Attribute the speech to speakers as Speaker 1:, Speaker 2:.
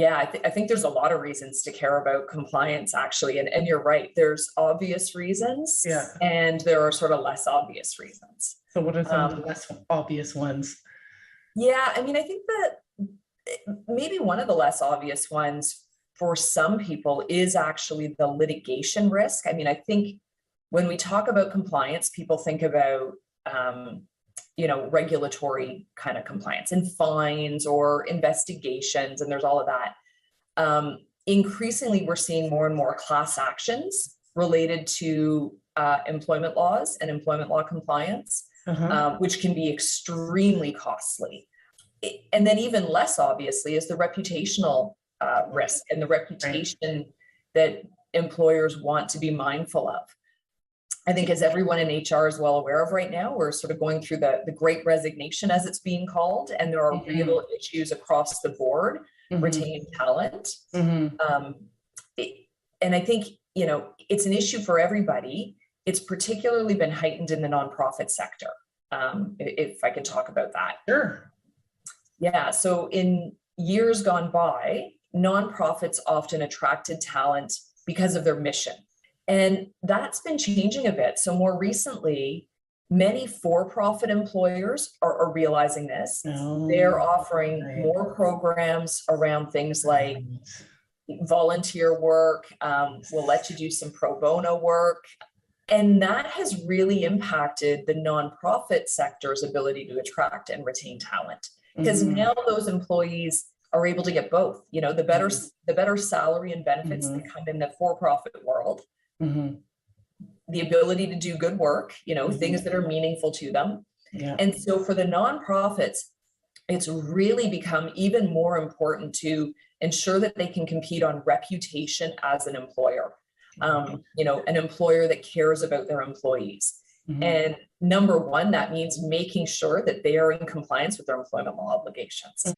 Speaker 1: Yeah, I think there's a lot of reasons to care about compliance actually. And you're right, there's obvious reasons
Speaker 2: Yeah.
Speaker 1: and there are sort of less obvious reasons.
Speaker 2: So what are some of the less obvious ones?
Speaker 1: Yeah, I mean, I think that maybe one of the less obvious ones for some people is actually the litigation risk. I mean, I think when we talk about compliance, people think about regulatory kind of compliance and fines or investigations, and there's all of that. Increasingly, we're seeing more and more class actions related to employment laws and employment law compliance, which can be extremely costly. And then even less obviously is the reputational risk and the reputation that employers want to be mindful of. I think as everyone in HR is well aware of right now, we're sort of going through the great resignation as it's being called, and there are real issues across the board retaining talent. And I think, it's an issue for everybody. It's particularly been heightened in the nonprofit sector. If I could talk about that.
Speaker 2: Sure.
Speaker 1: Yeah, so in years gone by, nonprofits often attracted talent because of their mission. And that's been changing a bit. So more recently, many for-profit employers are realizing this. They're offering more programs around things like volunteer work. We'll let you do some pro bono work. And that has really impacted the nonprofit sector's ability to attract and retain talent. Because now those employees are able to get both, the better salary and benefits that come in the for-profit world, the ability to do good work, things that are meaningful to them. And so for the nonprofits, it's really become even more important to ensure that they can compete on reputation as an employer, an employer that cares about their employees. And number one, that means making sure that they are in compliance with their employment law obligations.